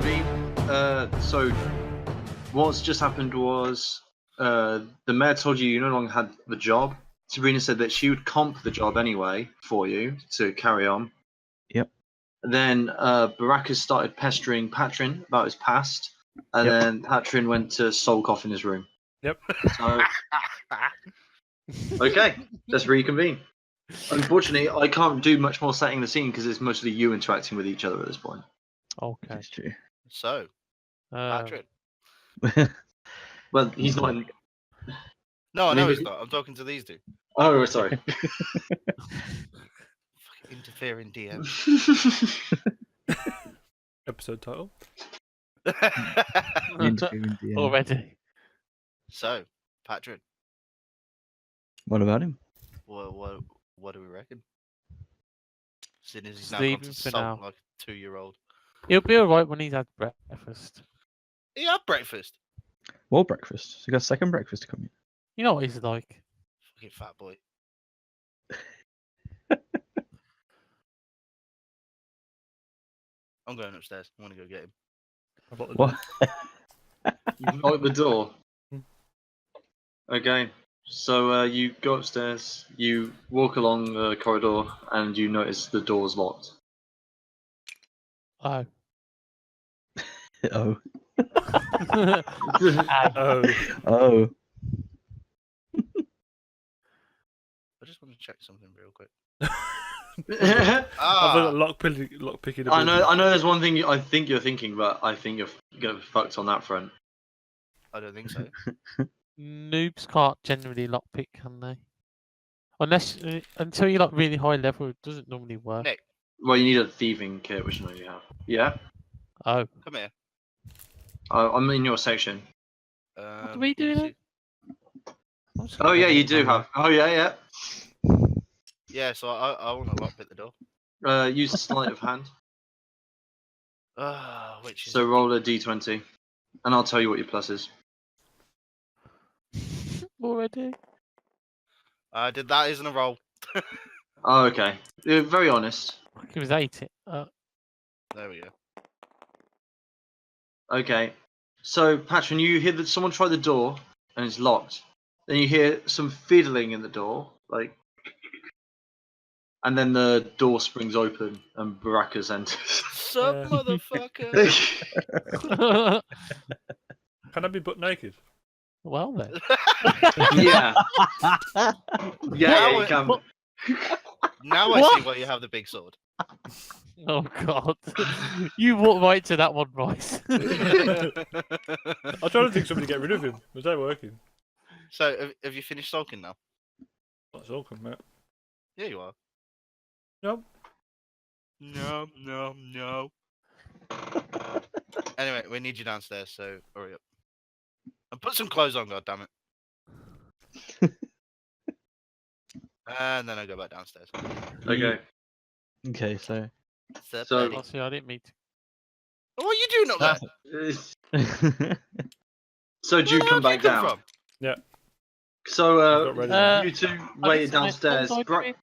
reconvene. So what's just happened was the mayor told you no longer had the job. Sabrina said that she would comp the job anyway for you to carry on. Yep. Then Baracus started pestering Patrin about his past, and then Patrin went to sulk off in his room. Yep. So okay, let's reconvene. Unfortunately, I can't do much more setting the scene because it's mostly you interacting with each other at this point. Okay. That's true. So, Patrick. Well, he's not in. No, I I know mean, it's not. I'm talking to these two. Oh, sorry. Fucking interfering DM. Episode title. Interviewing DM. Already. So, Patrick, What about him? what do we reckon? Seeing as he's now Leave gone him to for sulk now. like a 2-year-old. He'll be alright when he's had breakfast. He had breakfast. More breakfast. So you got second breakfast coming. You know what he's like. Fucking fat boy. I'm going upstairs. I want to go get him. I've got the What? You lock the door. Okay. So you go upstairs, you walk along the corridor, and you notice the door's locked. Oh. Oh. Oh, Oh. I just want to check something real quick. I I've got lock picking. know. There's one thing I think you're thinking, but I think you're getting fucked on that front. I don't think so. Noobs can't generally lockpick, can they? Unless until you're like really high level, it doesn't normally work. Nick, Well, you need a thieving kit, which I know you have. Yeah. Oh. come here. I'm in your section. do we do let me then? see. I'm just Oh gonna yeah, go you look do on have. Oh yeah, Yeah, so I want to lockpick the door. yeah. Use sleight of hand. Which is So roll a d20, and I'll tell you what your plus is. already. I did that. Isn't a roll. Oh, okay. You're very honest. It was 8. There we go. Okay. So, Patron, you hear that someone tried the door and it's locked. Then you hear some fiddling in the door, like, and then the door springs open and Baracus enters. Sup, motherfucker? Can I be butt naked? Well then. Yeah. Yeah, you it- can. Now I see why you have the big sword. Oh god. You walked right to that one, Rhys. I'm trying to think somebody to get rid of him. Was that working? So, have you finished sulking now? That's all, mate. Yeah, you are. No. No. Anyway, we need you downstairs, so hurry up. And put some clothes on, goddammit. And then I go back downstairs. Okay. Okay, so. Sup, So- buddy? Oh, see, I didn't mean to. What are you doing up there? So, do you Where come the hell back did you come down? from? So, Got ready. you two I waited didn't downstairs. say Bra- anything.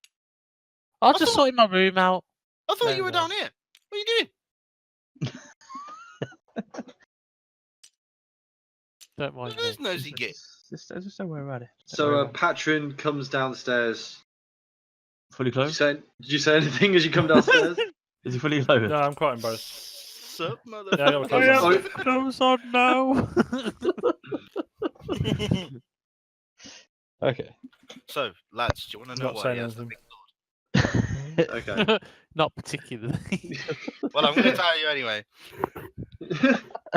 I was just thought- sorting my room out. I thought No, you were no. down here. What are you doing? Don't mind Look at this me. nosy git. Just don't worry about it. Don't So, worry about it. Patron comes downstairs. Fully Did you clothed? say anything as you come downstairs? Is he fully clothed? No, I'm quite embarrassed. Sup, Yeah, I got my motherfucker? clothes on. Clothes on now. Okay. So, lads, do you want to know Not why saying he has the anything. big... Okay. Not particularly. Well, I'm going to tell you anyway.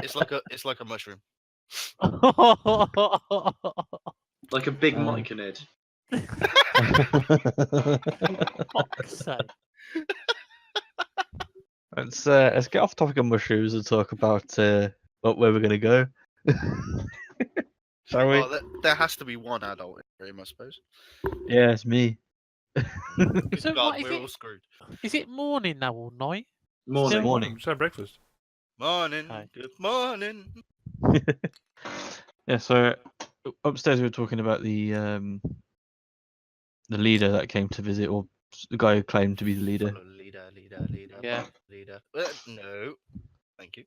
It's like a mushroom. Like a big Um, myconid. Fuck's sake. Let's get off topic of mushrooms and talk about where we're gonna go. Shall we? Well, there has to be one adult in the room, I suppose. Yeah, it's me. So God, what, we're all screwed. is it morning now or night? Morning. Still- Morning. Just had breakfast. Morning. Hi. Good morning. Yeah, so upstairs we were talking about the leader that came to visit, or the guy who claimed to be the leader. Follow leader. Yeah. Leader. No. Thank you.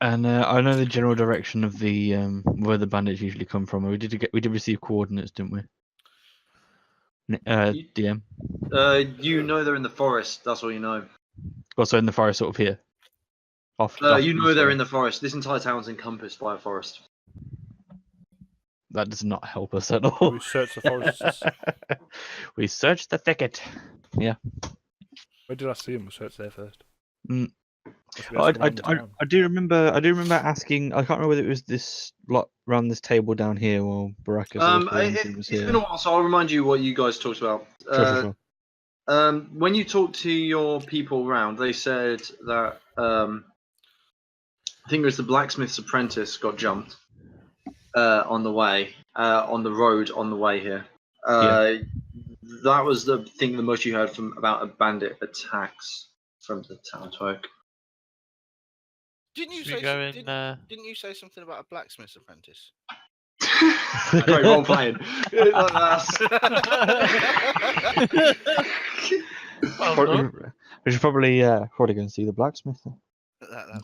And I know the general direction of the where the bandits usually come from. We did receive coordinates, didn't we? DM. You know they're in the forest. That's all you know. Also in the forest, sort of here. You know they're in the forest. This entire town's encompassed by a forest. That does not help us at all. We search the forests. We searched the thicket. Yeah. Where did I see him? We searched there first. Mm. Must be I asking around the town. do remember asking. I can't remember whether it was this lot around this table down here or Baracus or was It's here. been a while, so I'll remind you what you guys talked about. Sure. When you talked to your people around, they said that I think it was the blacksmith's apprentice got jumped on the way, on the road on the way here. That was the thing the most you heard from about a bandit attacks from the townsfolk. Didn't you Should we say? go in, Didn't you say something about a blacksmith's apprentice? Great role playing. We should probably go and see the blacksmith. That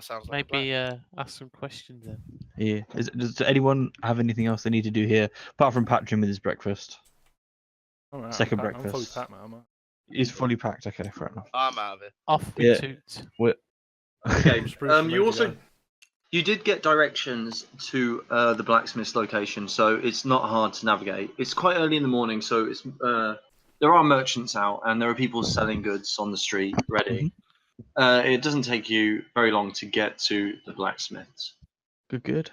sounds like Maybe ask some questions then. Yeah. Does anyone have anything else they need to do here apart from Patron with his breakfast? All right, Second I'm fully breakfast. packed, man. He's fully packed. Okay, fair enough. I'm out of it. Off with Yeah. toots. Okay. Spruce You ready also to go. you did get directions to the blacksmith's location, so it's not hard to navigate. It's quite early in the morning, so it's there are merchants out and there are people selling goods on the street ready. It doesn't take you very long to get to the blacksmith's. Good.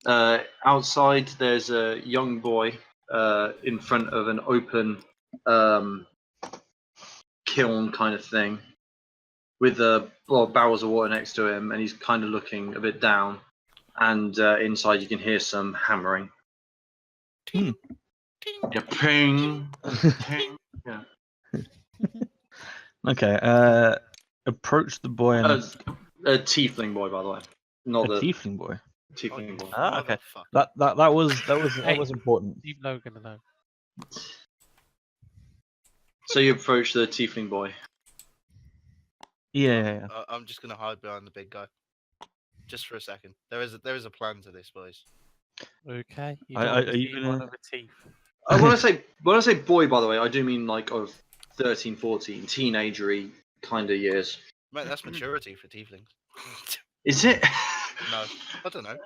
Outside, there's a young boy in front of an open kiln kind of thing with barrels of water next to him, and he's kind of looking a bit down. And inside, you can hear some hammering. Hmm. Yeah, ping, ping. Yeah. Okay. Approach the boy and A tiefling boy, by the way, not a the tiefling boy. tiefling boy. Ah, okay. Motherfucker. That was important. Leave Logan alone. So you approach the tiefling boy. Yeah. I'm just gonna hide behind the big guy, just for a second. There is a plan to this, boys. Okay. You Are- don't are want to you see gonna- one of the teeth. When I say boy, by the way, I do mean like of 13, 14, teenagery kind of years. Mate, that's maturity for tieflings. Is it? No, I don't know.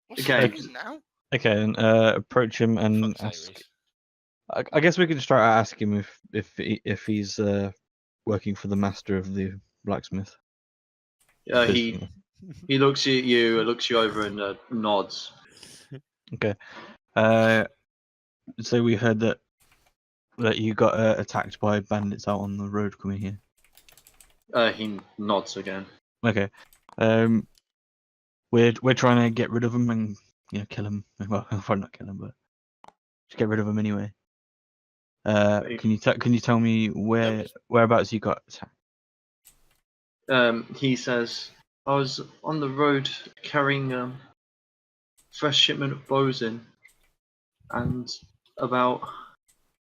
What's okay. the now? Okay, and approach him and Fuck's sake, ask. Rhys. I guess we can try to ask him if he's working for the master of the blacksmith. He looks at you, looks you over, and nods. Okay. So we heard that you got attacked by bandits out on the road coming here. He nods again. Okay. We're trying to get rid of them and kill them. Well, probably not kill them, but just get rid of them anyway. Can you tell me whereabouts you got attacked? He says, I was on the road carrying fresh shipment of bows in, and about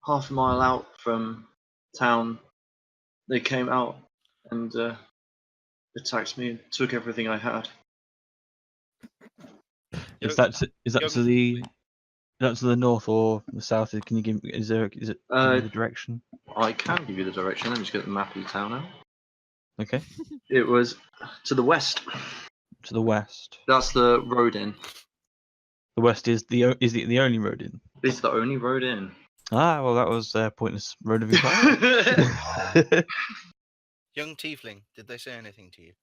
half a mile out from town, they came out and attacked me and took everything I had. Is that to the north or the south? Can you give? Is it the direction? I can give you the direction. Let me just get the map of the town out. Okay. It was to the west. To the west. That's the road in. The west is the only road in. It's the only road in. Ah, well, that was pointless road of inquiry. Young tiefling, did they say anything to you?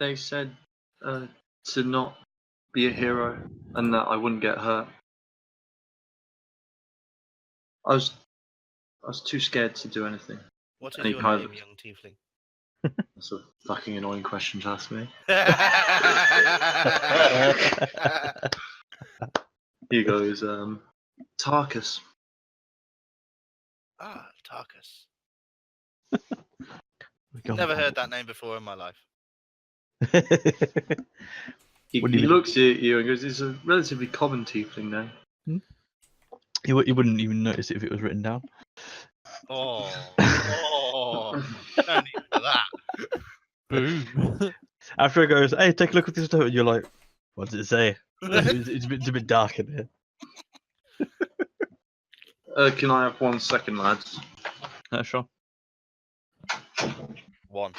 They said to not be a hero and that I wouldn't get hurt. I was too scared to do anything. What is Any your kind name, of- young tiefling? That's a fucking annoying question to ask me. He goes, Tarkus. Ah, Tarkus. God. Never heard that name before in my life. He What do you mean? looks at you and goes, it's a relatively common tiefling name. You wouldn't even notice it if it was written down. Oh. No need for that. Boom. After it goes, hey, take a look at this stuff, and you're like, what does it say? It's a bit dark in here. Can I have 1 second, lads? Sure. 1.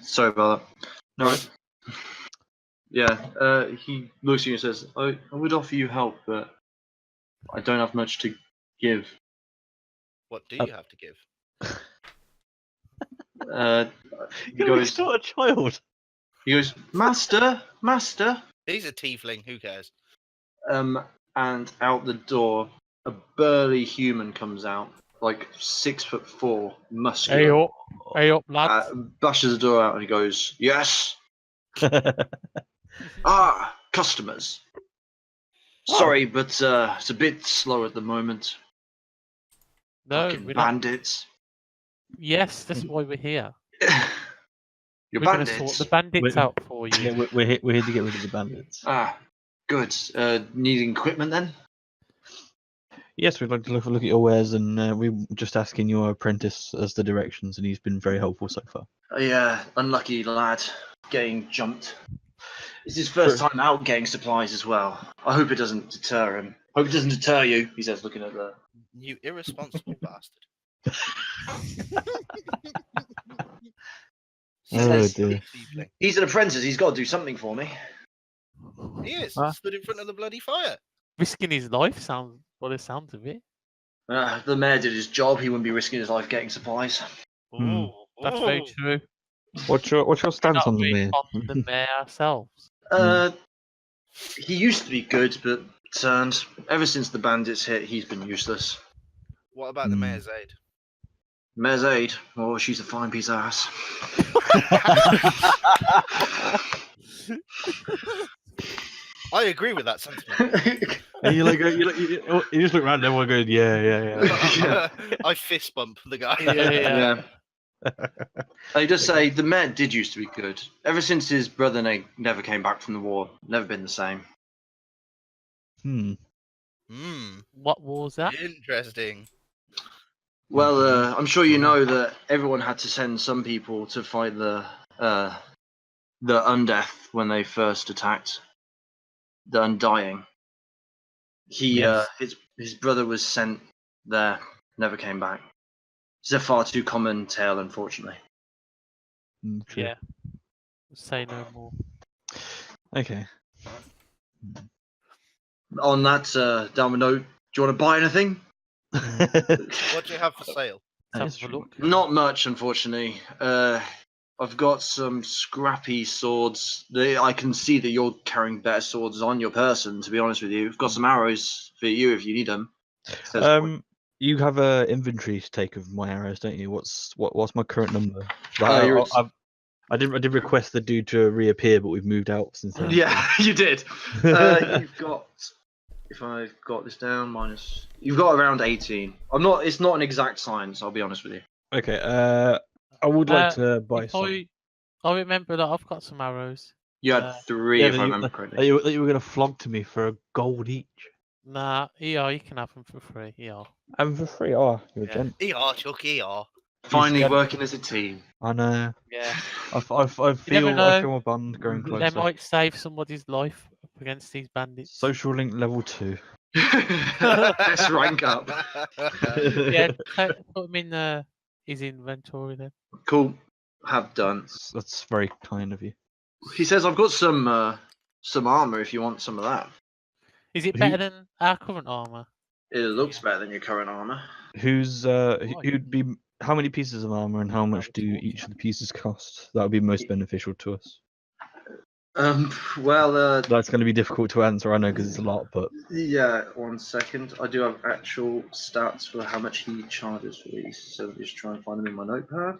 Sorry about that. No. Yeah, he looks at you and says, I would offer you help, but I don't have much to give. What do you have to give? He You're goes, not a child. Master. He's a tiefling. Who cares? And out the door, a burly human comes out, like 6'4", muscular. Hey up, lads. Bashes the door out and he goes, yes. Customers. Sorry, but it's a bit slow at the moment. No, Fucking we're not. bandits. Yes, that's why we're here. You're We're going to bandits. sort the bandits We're- out for you. Yeah, we're here to get rid of the bandits. Good. Needing equipment then? Yes, we'd like to look at your wares, and we were just asking your apprentice as the directions, and he's been very helpful so far. Yeah, unlucky lad, getting jumped. It's his first time out getting supplies as well. I hope it doesn't deter him. Hope it doesn't deter you, he says, looking at the... You irresponsible bastard. Oh dear. Tiefling. He's an apprentice, he's got to do something for me. He is. Huh? Stood in front of the bloody fire. Risking his life sounds, by the sounds of it. The mayor did his job, he wouldn't be risking his life getting supplies. Hmm. That's very true. What's your stance Not on the really mayor? on the mayor ourselves. He used to be good, but turned. Ever since the bandits hit, he's been useless. What about the mayor's aide? Mayor's aide, oh, she's a fine piece of ass. I agree with that sentiment. And you just look around, everyone goes, yeah. I fist bump the guy. Yeah. I just say the mayor did used to be good. Ever since his brother never came back from the war, never been the same. What was that? Interesting. Well, I'm sure you know that everyone had to send some people to fight the undeath when they first attacked the Undying. Yes. His brother was sent there, never came back. It's a far too common tale, unfortunately. True. Yeah. Say no more. Okay. On that down note, do you want to buy anything? What do you have for sale? Let's have a look. Not much, unfortunately. I've got some scrappy swords. I can see that you're carrying better swords on your person, to be honest with you. I've got some arrows for you if you need them. You have a inventory take of my arrows, don't you? What's my current number? I did request the dude to reappear, but we've moved out since then. Yeah, you did. You've got, if I've got this down, you've got around 18. It's not an exact science, I'll be honest with you. Okay. I would like to buy some. I remember that I've got some arrows. You had 3, if I remember correctly. You were going to flog to me for a gold each. Nah, ER, you can have them for free. ER. And for free. Oh, you're a gent. ER, Chuck, ER. Finally scared- working as a team. I know. Yeah. I never feel know. a bond growing They closer. might save somebody's life up against these bandits. Social link level 2. Let's rank up. Yeah, put him in his inventory then. Cool. Have done. That's very kind of you. He says, I've got some armor if you want some of that. Is it better than our current armor? It looks better than your current armor. Who'd be? How many pieces of armor and how much do each of the pieces cost? That would be most beneficial to us. Well, That's going to be difficult to answer, I know, because it's a lot, but yeah, 1 second. I do have actual stats for how much he charges for these, so let me just try and find them in my notepad.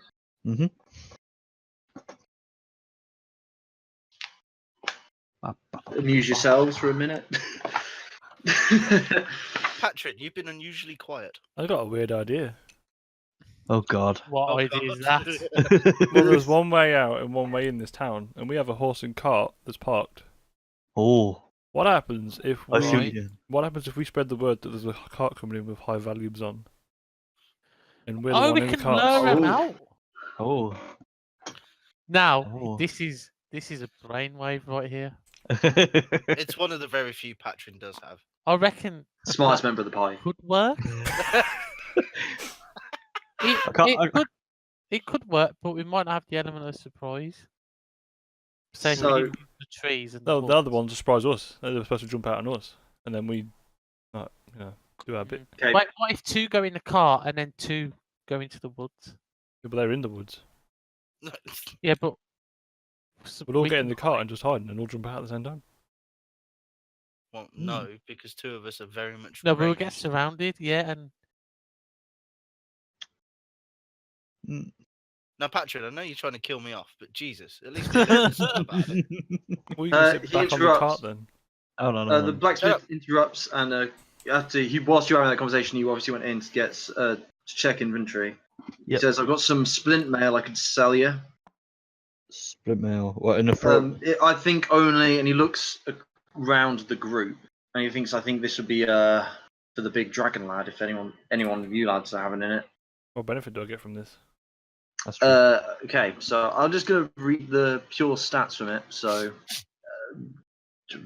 Amuse yourselves for a minute. Patrick, you've been unusually quiet. I got a weird idea. oh god. What Oh, idea is God. that? Well, there's one way out and one way in this town, and we have a horse and cart that's parked. Oh, What happens if I see what we? you did. What happens if we spread the word that there's a cart coming in with high values on? And we're the Oh, one we in the can cart. lure him Oh. out. Oh. Now, Oh. this is a brainwave right here. It's one of the very few Patron does have. I reckon Smartest member of the party. could work. It could work, but we might not have the element of surprise. Say if we So- use the trees and No, the the other ones surprise us. They were supposed to jump out on us, and then we, like, do our bit. Okay. Wait, what if 2 go in the car and then 2 go into the woods? Yeah, but they're in the woods. Yeah, but We'll all we get in can- the car and just hide, and then all jump out at the same time. Well, no, because 2 of us are very much. No, we'll get ranged. surrounded. Yeah, and Mm. Now, Patron, I know you're trying to kill me off, but Jesus, at least be honest about it. We can sit he back on the interrupts. cart then. Hold on. The blacksmith interrupts, and whilst you're having that conversation, you obviously went in to get to check inventory. He Yep. says, "I've got some splint mail I could sell you. Split mail. What in the front? I think only." And he looks around the group, and he thinks, "I think this would be for the big dragon lad. If anyone of you lads are having in it." What benefit do I get from this? That's true. Okay, so I'm just gonna read the pure stats from it. So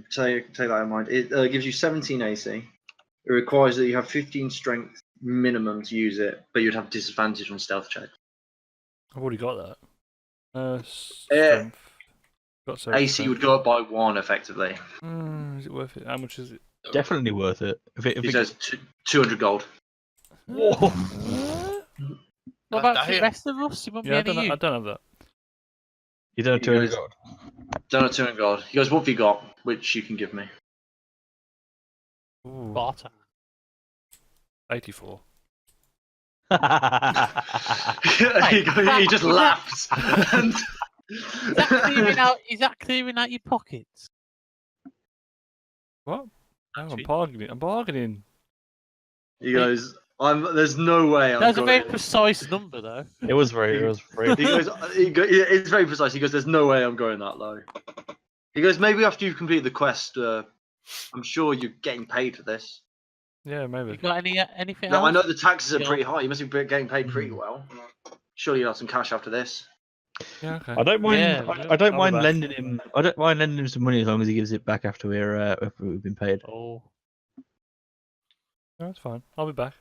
take that in mind. It gives you 17 AC. It requires that you have 15 strength minimum to use it, but you'd have disadvantage on stealth check. I've already got that. Strength. Got so AC would go up by 1 effectively. Is it worth it? How much is it? Definitely worth it. If He it says 200 gold. Whoa. what about the damn. rest of us? You won't Yeah, I be any don't have that. You don't have You 200 guys- gold. Don't have 200 gold. He goes, "What have you got?" Which you can give me. Ooh, barter. 84. he just laughs. And Is that clearing out your pockets? What? No, Actually- I'm bargaining. he goes, "There's no way I'm That's a going." very precise number, though. It was very. He goes, it's very precise. He goes, "There's no way I'm going that low." He goes, "Maybe after you've completed the quest, I'm sure you're getting paid for this." Yeah, You maybe. got anything Now, else? I know the taxes are Yeah. pretty high. You must be getting paid pretty well. Surely you'll have some cash after this. Yeah, okay. I don't mind. Yeah, I don't I'll mind be back. lending him. I don't mind lending him some money as long as he gives it back after we've been paid. Oh, No, that's fine. I'll be back.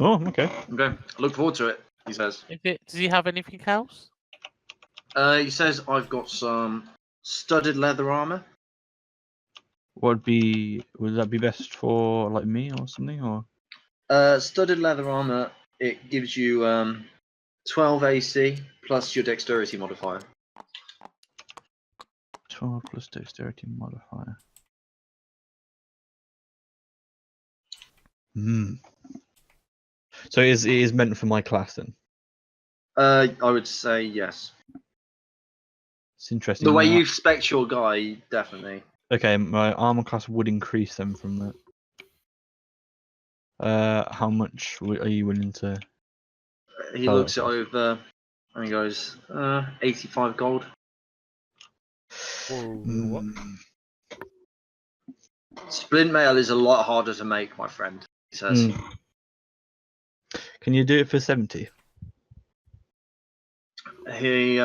Oh, okay. Okay, I look forward to it. He says. does he have anything else? He says, "I've got some studded leather armor." Would that be best for like me or something or? Studded leather armor. It gives you 12 AC plus your dexterity modifier. 12 plus dexterity modifier. Hmm. So it is meant for my class then. I would say yes. It's interesting. The way my- you spec your guy, definitely. Okay, my armor class would increase them from that. How much are you willing to? He Oh, looks it over and he goes, 85 gold. What? Mm, Splint mail is a lot harder to make, my friend. He says. Can you do it for 70? He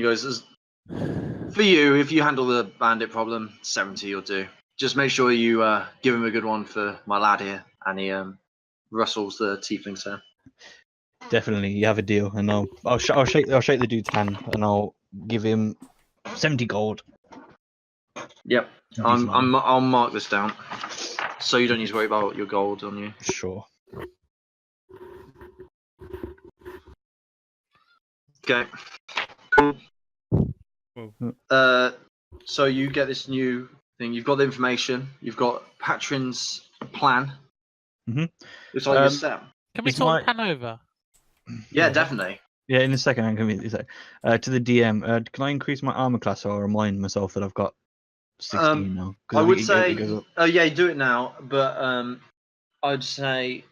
goes, "For you, if you handle the bandit problem, 70 you'll do. Just make sure you give him a good one for my lad here." And he rustles the tiefling's hair. Definitely, you have a deal, and I'll shake the dude's hand, and I'll give him 70 gold. Yep, Decent one. I'll mark this down, so you don't need to worry about your gold on you. Sure. Okay. So you get this new thing. You've got the information. You've got Patron's plan. Mhm. It's on your Um, step. Can we It's talk my- Hanover? Yeah, definitely. Yeah, in a second, I'm gonna be to the DM. Can I increase my armor class or remind myself that I've got 16 now? 'Cause I would think say, it goes up. yeah, do it now. But I'd say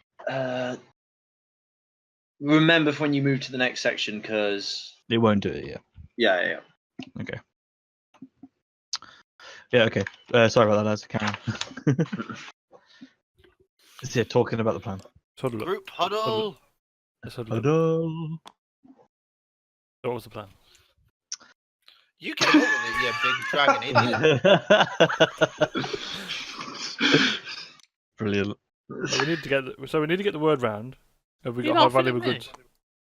remember for when you move to the next section, because It won't do it. Yeah. yeah. Yeah. Okay. Sorry about that. That's a camera. Talking about the plan. Let's huddle up. Group huddle. Let's huddle up. Hello. So what was the plan? You came up with it, you big dragon idiot. Brilliant. So we need to get. We need to get the word round. Have we You got high laughing at valuable me? goods?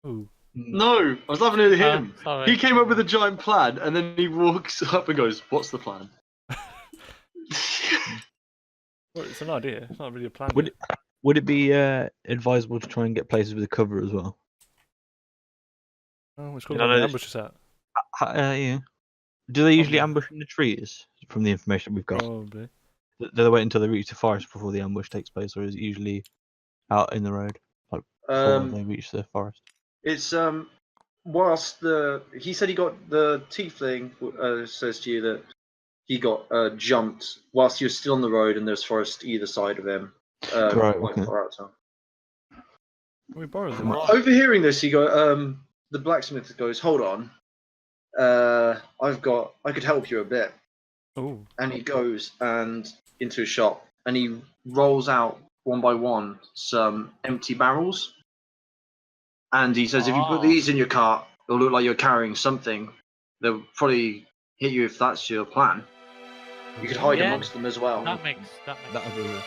Ooh. No, I was laughing at him. Sorry. He came up with a giant plan, and then he walks up and goes, "What's the plan?" Well, it's an idea. It's not really a plan. Would yet. Would it be advisable to try and get places with a cover as well? Oh, it's called I know the this- ambush is out. Yeah. Do they usually Probably. ambush in the trees? From the information we've got, Probably. do they wait until they reach the forest before the ambush takes place, or is it usually out in the road, like before they reach the forest? It's whilst he said he got the tiefling says to you that he got jumped whilst he was still on the road and there's forest either side of him. Right, quite okay. far out of town. Can we borrow them? Overhearing this, he the blacksmith goes, "Hold on, I could help you a bit." Oh, And he goes and into a shop and he rolls out one by one some empty barrels. And he says, if you put Oh. these in your cart, it'll look like you're carrying something. They'll probably hit you if that's your plan. You could hide Yeah. amongst them as well. That makes That'll be